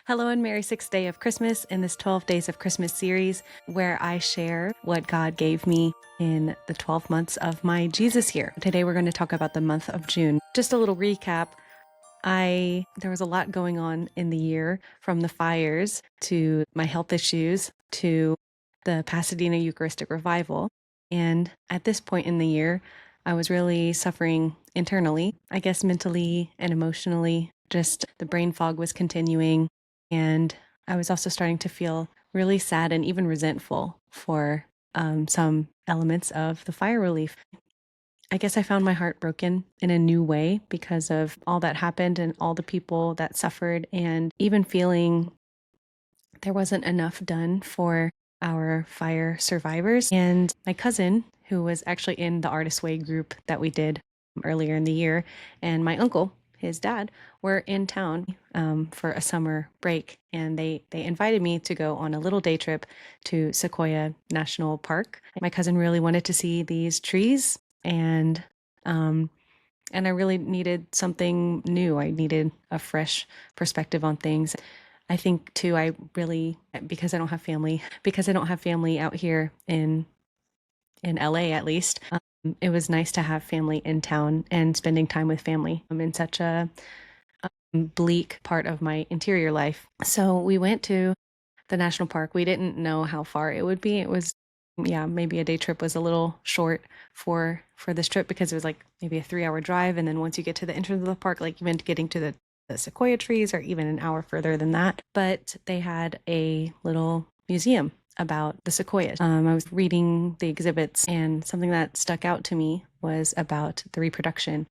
Hello and Merry Sixth Day of Christmas in this 12 Days of Christmas series where I share what God gave me in the 12 months of my Jesus year. Today we're going to talk about the month of June. Just a little recap. There was a lot going on in the year, from the fires to my health issues to the Pasadena Eucharistic Revival. And at this point in the year, I was really suffering internally, I guess mentally and emotionally. Just the brain fog was continuing. And I was also starting to feel really sad and even resentful for some elements of the fire relief. I guess I found my heart broken in a new way because of all that happened and all the people that suffered, and even feeling there wasn't enough done for our fire survivors. And my cousin, who was actually in the Artist Way group that we did earlier in the year, and my uncle, his dad, were in town for a summer break, and they invited me to go on a little day trip to Sequoia National Park. My cousin really wanted to see these trees, and I really needed something new. I needed a fresh perspective on things. I think too, because I don't have family out here in LA at least, it was nice to have family in town and spending time with family. I'm in such a bleak part of my interior life. So we went to the national park. We didn't know how far it would be. It was, maybe a day trip was a little short for this trip, because it was like maybe a 3-hour drive. And then once you get to the entrance of the park, like even getting to the sequoia trees, or even an hour further than that. But they had a little museum about the sequoias. I was reading the exhibits, and something that stuck out to me was about the reproduction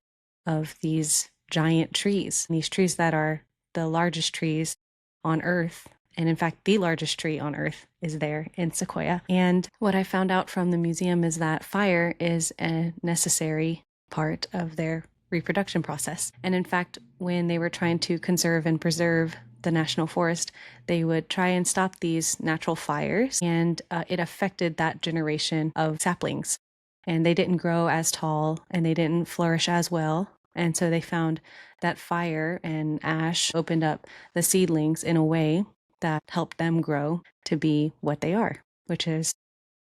of these giant trees, these trees that are the largest trees on Earth. And in fact, the largest tree on Earth is there in Sequoia. And what I found out from the museum is that fire is a necessary part of their reproduction process. And in fact, when they were trying to conserve and preserve the national forest, they would try and stop these natural fires, and it affected that generation of saplings. And they didn't grow as tall, and they didn't flourish as well. And so they found that fire and ash opened up the seedlings in a way that helped them grow to be what they are, which is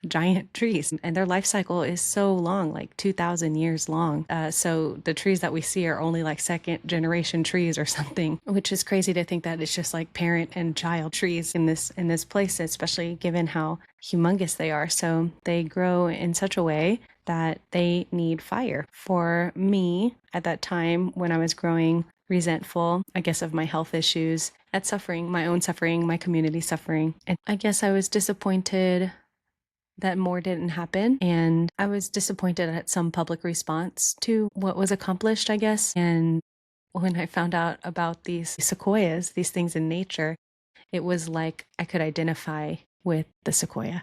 giant trees. And their life cycle is so long, like 2,000 years long. So the trees that we see are only like second generation trees or something, which is crazy to think that it's just like parent and child trees in this place, especially given how humongous they are. So they grow in such a way that they need fire. For me, at that time when I was growing resentful, I guess, of my health issues, at suffering, my own suffering, my community suffering, and I guess I was disappointed that more didn't happen. And I was disappointed at some public response to what was accomplished, I guess. And when I found out about these sequoias, these things in nature, it was like I could identify with the sequoia.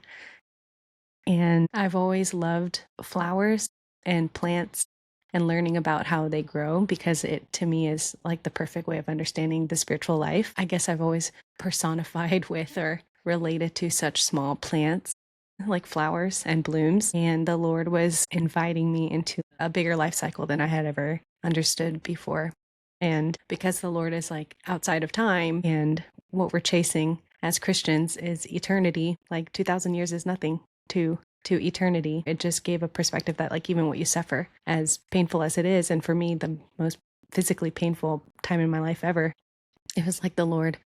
And I've always loved flowers and plants and learning about how they grow, because it, to me, is like the perfect way of understanding the spiritual life. I guess I've always personified with or related to such small plants like flowers and blooms. And the Lord was inviting me into a bigger life cycle than I had ever understood before. And because the Lord is like outside of time, and what we're chasing as Christians is eternity, like 2,000 years is nothing to eternity. It just gave a perspective that, like, even what you suffer, as painful as it is, and for me, the most physically painful time in my life ever, it was like the Lord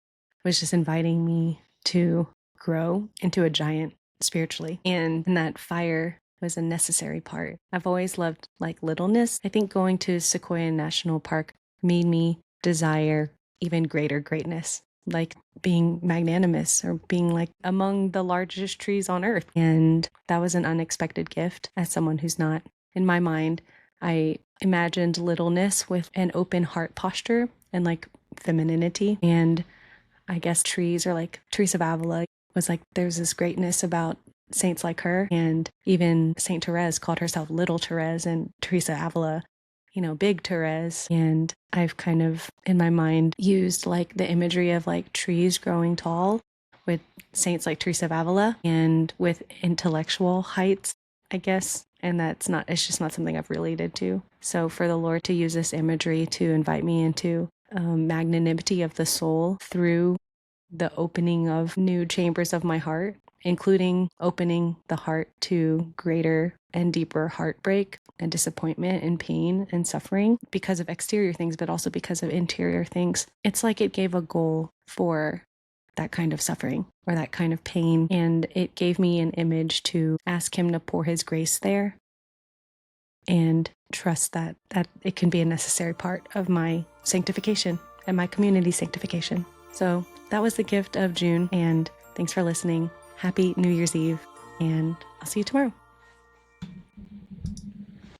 was just inviting me to grow into a giant spiritually, and that fire was a necessary part. I've always loved like littleness. I think going to Sequoia National Park made me desire even greater greatness, like being magnanimous or being like among the largest trees on Earth. And that was an unexpected gift. As someone who's not, in my mind, I imagined littleness with an open heart posture and like femininity. And I guess trees, or like Teresa of Avila, was like, there's this greatness about saints like her. And even Saint Therese called herself Little Therese, and Teresa Avila, Big Therese. And I've kind of, in my mind, used like the imagery of like trees growing tall with saints like Teresa of Avila, and with intellectual heights, I guess. And it's just not something I've related to. So for the Lord to use this imagery to invite me into magnanimity of the soul through the opening of new chambers of my heart, including opening the heart to greater and deeper heartbreak and disappointment and pain and suffering because of exterior things, but also because of interior things. It's like it gave a goal for that kind of suffering or that kind of pain. And it gave me an image to ask him to pour his grace there and trust that it can be a necessary part of my sanctification and my community sanctification. So that was the gift of June, and thanks for listening. Happy New Year's Eve, and I'll see you tomorrow.